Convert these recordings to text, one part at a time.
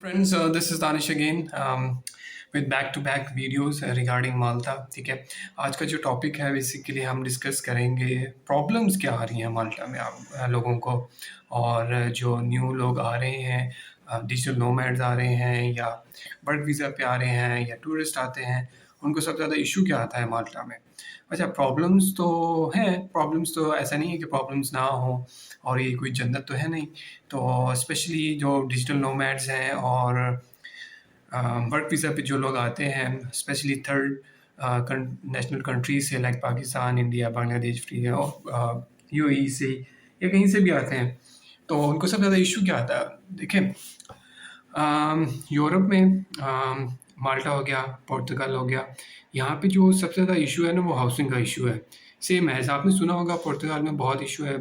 Friends, this is Danish again with back to back videos regarding Malta. ठीक है, आज का जो टॉपिक है बेसिकली हम डिस्कस करेंगे प्रॉब्लम्स क्या आ रही हैं माल्टा में आप लोगों को, और जो न्यू लोग आ रहे हैं, डिजिटल नोमैड्स आ रहे हैं या वर्क वीज़ा पे आ रहे हैं या टूरिस्ट आते हैं, उनको सबसे ज़्यादा इशू क्या आता है माल्टा में। अच्छा, प्रॉब्लम्स तो हैं, प्रॉब्लम्स तो ऐसा नहीं है कि प्रॉब्लम्स ना हो, और ये कोई जन्नत तो है नहीं। तो स्पेशली जो डिजिटल नोमैड्स हैं और वर्क वीज़ा पे जो लोग आते हैं, स्पेशली थर्ड नेशनल कंट्रीज से, like Pakistan, India, Bangladesh, free और यूएई से या कहीं से भी आते हैं, तो उनको सबसे ज़्यादा इशू क्या आता है। देखिए, यूरोप में माल्टा हो गया, पुर्तगाल हो गया, यहाँ पे जो सबसे ज़्यादा इशू है ना, वो हाउसिंग का इशू है। सेम है, आपने सुना होगा पुर्तगाल में बहुत इशू है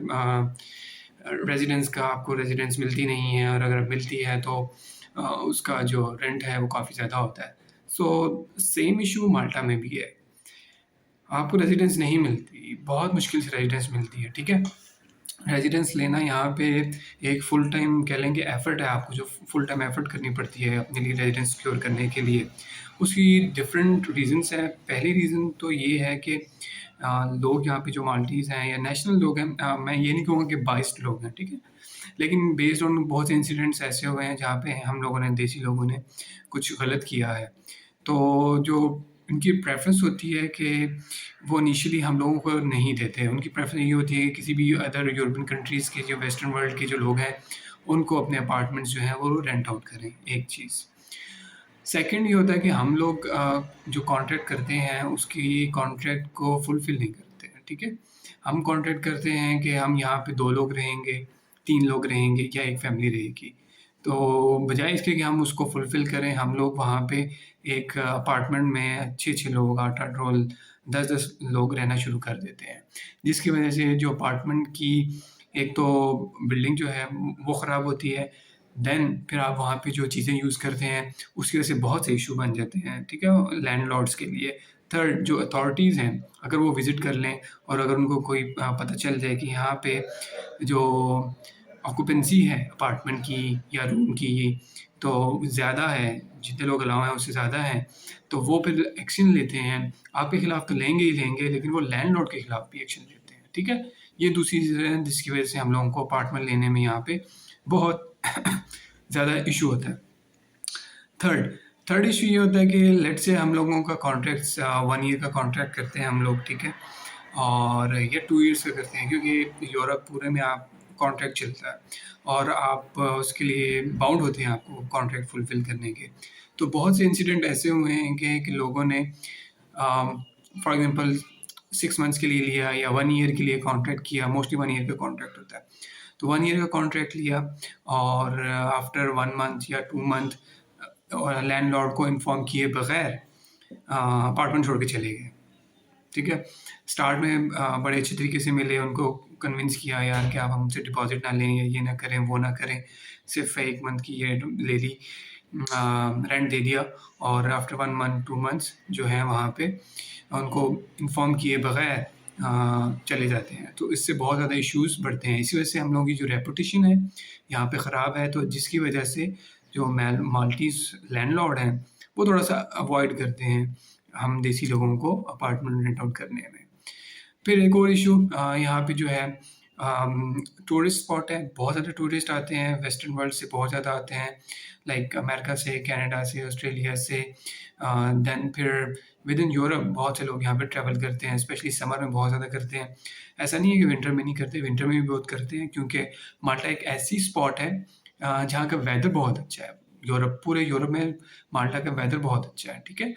रेजिडेंस का, आपको रेजिडेंस मिलती नहीं है, और अगर मिलती है तो उसका जो रेंट है वो काफ़ी ज़्यादा होता है। सो सेम इशू माल्टा में भी है, आपको रेजिडेंस नहीं मिलती, बहुत मुश्किल से रेजिडेंस मिलती है। ठीक है, रेजिडेंस लेना यहाँ पे एक फुल टाइम कह लेंगे एफर्ट है, आपको जो फुल टाइम एफर्ट करनी पड़ती है अपने लिए रेजिडेंस सिक्योर करने के लिए। उसकी डिफरेंट रीजंस हैं। पहली रीज़न तो ये है कि लोग यहाँ पे जो माल्टीज़ हैं या नेशनल लोग हैं, मैं ये नहीं कहूँगा कि बाइस्ड लोग हैं, ठीक है, लेकिन बेस्ड ऑन बहुत से इंसिडेंट्स ऐसे हुए हैं जहाँ पे हम लोगों ने, देसी लोगों ने कुछ गलत किया है। तो जो उनकी प्रेफ़रेंस होती है कि वो इनिशियली हम लोगों को नहीं देते हैं। उनकी प्रेफ़रेंस ये होती है कि किसी भी अदर यूरोपियन कंट्रीज़ के, जो वेस्टर्न वर्ल्ड के जो लोग हैं, उनको अपने अपार्टमेंट्स जो हैं वो रेंट आउट करें, एक चीज़। सेकंड ये होता है कि हम लोग जो कॉन्ट्रैक्ट करते हैं उसकी कॉन्ट्रैक्ट को फुलफ़िल नहीं करते हैं, ठीक है? हम कॉन्ट्रैक्ट करते हैं कि हम यहाँ पे 2 लोग रहेंगे, 3 लोग रहेंगे या एक फैमिली रहेगी। तो बजाय इसके कि हम उसको फुलफ़िल करें, हम लोग वहाँ पे एक अपार्टमेंट में 6-6 लोग, 8-8 लोग, 10-10 लोग रहना शुरू कर देते हैं। जिसकी वजह से जो अपार्टमेंट की एक तो बिल्डिंग जो है वो ख़राब होती है, देन फिर आप वहाँ पे जो चीज़ें यूज़ करते हैं उसकी वजह से बहुत से इश्यू बन जाते हैं, ठीक है, लैंडलॉर्ड्स के लिए। थर्ड, जो अथॉरिटीज़ हैं, अगर वो विज़िट कर लें और अगर उनको कोई पता चल जाए कि यहाँ पे जो ऑक्यूपेंसी है अपार्टमेंट की या रूम की, तो ज़्यादा है, जितने लोग अलाउ हैं उससे ज़्यादा हैं, तो वो फिर एक्शन लेते हैं। आपके खिलाफ तो लेंगे ही लेंगे, लेकिन वो लैंडलॉर्ड के खिलाफ भी एक्शन लेते हैं, ठीक है? ये दूसरी चीज़ है जिसकी वजह से हम लोगों को अपार्टमेंट लेने में यहाँ पे बहुत ज़्यादा इशू होता है। थर्ड थर्ड इशू ये होता है कि लेट्स से हम लोगों का कॉन्ट्रैक्ट्स 1 ईयर का कॉन्ट्रैक्ट करते हैं हम लोग, ठीक है, और या 2 ईयर्स का करते हैं, क्योंकि यूरोप पूरे में आप कॉन्ट्रैक्ट चलता है और आप उसके लिए बाउंड होते हैं आपको कॉन्ट्रैक्ट फुलफ़िल करने के। तो बहुत से इंसिडेंट ऐसे हुए हैं कि लोगों ने फॉर एग्ज़ाम्पल 6 मंथ्स के लिए लिया या 1 ईयर के लिए कॉन्ट्रैक्ट किया, मोस्टली 1 ईयर का कॉन्ट्रैक्ट होता है। तो 1 ईयर का कॉन्ट्रैक्ट लिया और आफ्टर 1 मंथ या 2 मंथ और लैंडलॉर्ड को इन्फॉर्म किए बगैर अपार्टमेंट छोड़ के चले गए, ठीक है। स्टार्ट में बड़े अच्छे तरीके से मिले, उनको कन्विंस किया यार कि आप हमसे डिपॉज़िट ना लें या ये ना करें, वो ना करें, सिर्फ 1 मंथ की ये ले ली, रेंट दे दिया, और आफ्टर 1 मंथ 2 मंथ्स जो है वहाँ पे उनको इन्फॉर्म किए बगैर चले जाते हैं। तो इससे बहुत ज़्यादा इश्यूज़ बढ़ते हैं। इसी वजह से हम लोगों की जो रेपुटेशन है यहाँ पे ख़राब है, तो जिसकी वजह से जो माल्टीज़ लैंडलॉर्ड हैं वो थोड़ा-सा अवॉइड करते हैं हम देसी लोगों को अपार्टमेंट रेंट आउट करने में। फिर एक और इशू यहाँ पे जो है, टूरिस्ट स्पॉट है, बहुत ज़्यादा टूरिस्ट आते हैं, वेस्टर्न वर्ल्ड से बहुत ज़्यादा आते हैं, लाइक अमेरिका से, कनाडा से, ऑस्ट्रेलिया से, देन फिर विद इन यूरोप बहुत से लोग यहाँ पे ट्रैवल करते हैं, स्पेशली समर में बहुत ज़्यादा करते हैं। ऐसा नहीं है कि विंटर में नहीं करते, विंटर में भी बहुत करते हैं, क्योंकि माल्टा एक ऐसी स्पॉट है जहाँ का वेदर बहुत अच्छा है। पूरे यूरोप में माल्टा का वेदर बहुत अच्छा है, ठीक है।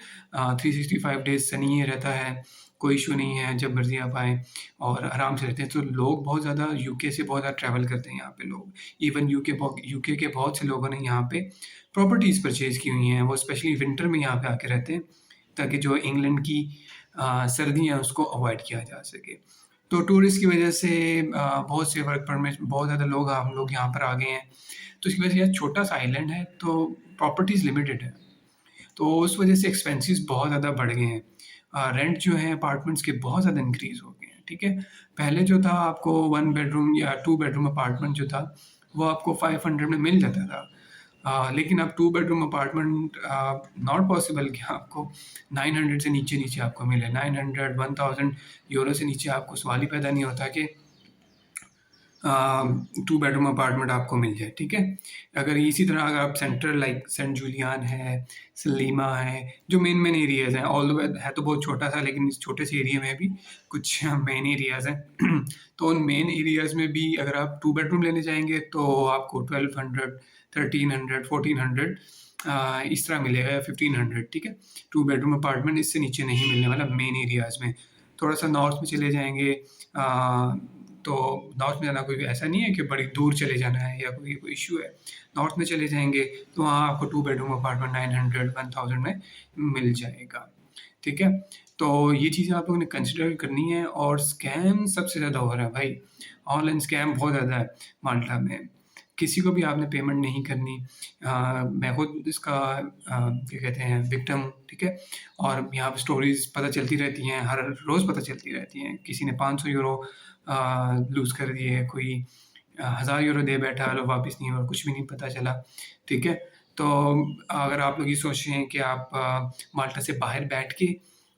365 डेज़ सनी ही रहता है, कोई इशू नहीं है, जब मर्ज़ी आप आएँ और आराम से रहते हैं। तो लोग बहुत ज़्यादा यूके से बहुत ज़्यादा ट्रैवल करते हैं यहाँ पे लोग। इवन यूके के बहुत से लोगों ने यहाँ पे प्रॉपर्टीज़ परचेज़ की हुई हैं, वो स्पेशली विंटर में यहाँ पे आके रहते हैं, ताकि जो इंग्लैंड की सर्दियाँ हैं उसको अवॉइड किया जा सके। तो टूरिस्ट की वजह से बहुत से वर्क परमिट, बहुत ज़्यादा लोग हम लोग यहाँ पर आ गए हैं, तो इसकी वजह से यह छोटा-सा आइलैंड है, तो प्रॉपर्टीज़ लिमिटेड है। तो उस वजह से एक्सपेंसेस बहुत ज़्यादा बढ़ गए हैं। रेंट जो है अपार्टमेंट्स के बहुत ज़्यादा इंक्रीज़ हो गए हैं, ठीक है। पहले जो था आपको 1 बेडरूम या 2 बेडरूम अपार्टमेंट जो था, वो आपको 500 में मिल जाता था, लेकिन अब 2 बेडरूम अपार्टमेंट नॉट पॉसिबल कि आपको 900 से नीचे आपको मिले। 900 1000 यूरो से नीचे आपको सवाल ही पैदा नहीं होता कि 2 बेडरूम अपार्टमेंट आपको मिल जाए, ठीक है? अगर इसी तरह अगर आप सेंट्रल लाइक सेंट जूलियन है, सलीमा है, जो मेन एरियाज़ हैं, ऑल्दो है तो बहुत छोटा-सा, लेकिन इस छोटे से एरिया में भी कुछ मेन एरियाज़ हैं। तो उन मेन एरियाज़ में भी अगर आप 2 बेडरूम लेने जाएँगे तो आपको 1200, 1300, 1400 इस तरह मिलेगा, या 1500, ठीक है? 2 बेडरूम अपार्टमेंट इससे नीचे नहीं मिलने वाला मेन एरियाज़ में। थोड़ा-सा नॉर्थ में चले जाएँगे, तो नॉर्थ में जाना कोई ऐसा नहीं है कि बड़ी दूर चले जाना है या कोई कोई इश्यू है। नॉर्थ में चले जाएँगे तो वहाँ आपको 2 बेडरूम अपार्टमेंट 900 1000 में मिल जाएगा, ठीक है? तो ये चीज़ें आप लोगों ने कंसिडर करनी है। और स्कैम सबसे ज़्यादा हो रहा है भाई, ऑनलाइन स्कैम बहुत ज़्यादा है माल्टा में। किसी को भी आपने पेमेंट नहीं करनी। मैं खुद इसका क्या कहते हैं विक्टिम हूँ, ठीक है? और यहाँ पे स्टोरीज़ पता चलती रहती हैं, हर रोज़ पता चलती रहती हैं। किसी ने 500 यूरो लूज़ कर दिए, कोई 1000 यूरो दे बैठा और वापस नहीं हुआ, कुछ भी नहीं पता चला, ठीक है? तो अगर आप लोग ये सोच रहे हैं कि आप माल्टा से बाहर बैठ के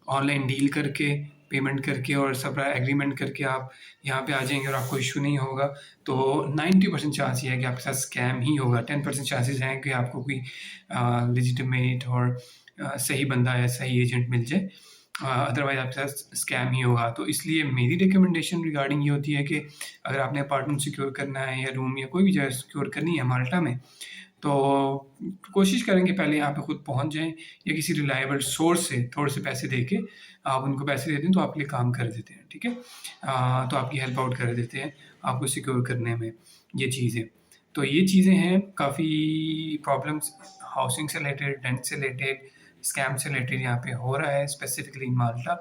ऑनलाइन डील करके, पेमेंट करके और सब एग्रीमेंट करके आप यहाँ पे आ जाएँगे और आपको इश्यू नहीं होगा, तो 90% चांस ये है कि आपके साथ स्कैम ही होगा। 10% चांसेस हैं कि आपको कोई लेजिटिमेट और सही बंदा या सही एजेंट मिल जाए। अदरवाइज़ आपके साथ स्कैम ही होगा। तो इसलिए मेरी रिकमेंडेशन रिगार्डिंग ये होती है कि अगर आपने अपार्टमेंट सिक्योर करना है या रूम या कोई भी जगह सिक्योर करनी है माल्टा में, तो कोशिश करें कि पहले यहाँ पे खुद पहुँच जाएँ या किसी रिलायबल सोर्स से थोड़े से पैसे दे के आप उनको पैसे दे दें तो आपके लिए काम कर देते हैं, ठीक है? तो आपकी हेल्प आउट कर देते हैं आपको सिक्योर करने में ये चीज़ें। तो ये चीज़ें हैं काफ़ी प्रॉब्लम्स हाउसिंग से रिलेटेड, रेंट से रिलेटेड, स्कैम से रिलेटेड यहाँ पे हो रहा है स्पेसिफिकली इन माल्टा।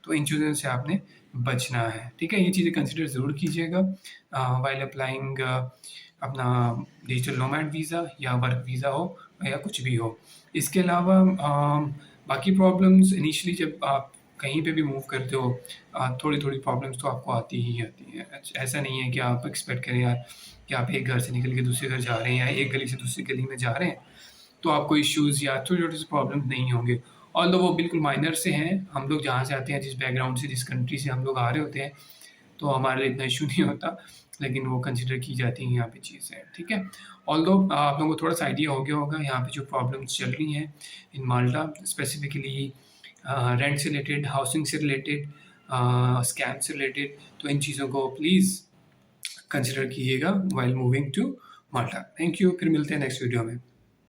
तो इन चीज़ों से आपने बचना है, ठीक है? ये चीज़ें कंसिडर ज़रूर कीजिएगा व्हाइल अप्लाइंग अपना डिजिटल नोमैड वीज़ा या वर्क वीज़ा हो या कुछ भी हो। इसके अलावा बाकी प्रॉब्लम्स इनिशियली जब आप कहीं पे भी मूव करते हो थोड़ी-थोड़ी प्रॉब्लम्स तो आपको आती ही आती हैं। ऐसा नहीं है कि आप एक्सपेक्ट करें यार कि आप एक घर से निकल के दूसरे घर जा रहे हैं या एक गली से दूसरी गली में जा रहे हैं, तो आपको इश्यूज़ या छोटे-छोटे से प्रॉब्लम नहीं होंगे। ऑल्दो वो बिल्कुल माइनर से हैं, हम लोग जहाँ से आते हैं, जिस बैकग्राउंड से, जिस कंट्री से हम लोग आ रहे होते हैं, तो हमारे लिए इतना इश्यू नहीं होता, लेकिन वो कंसिडर की जाती हैं यहाँ पे चीज़ें, ठीक है? ऑल्दो आप लोगों को थोड़ा-सा आइडिया हो गया होगा यहाँ पे जो प्रॉब्लम्स चल रही हैं इन माल्टा स्पेसिफिकली रेंट से रिलेटेड, हाउसिंग से रिलेटेड, स्कैम से रिलेटेड, तो इन चीज़ों को प्लीज़ कंसिडर कीजिएगा while moving to Malta. Thank you, फिर मिलते हैं नेक्स्ट वीडियो में।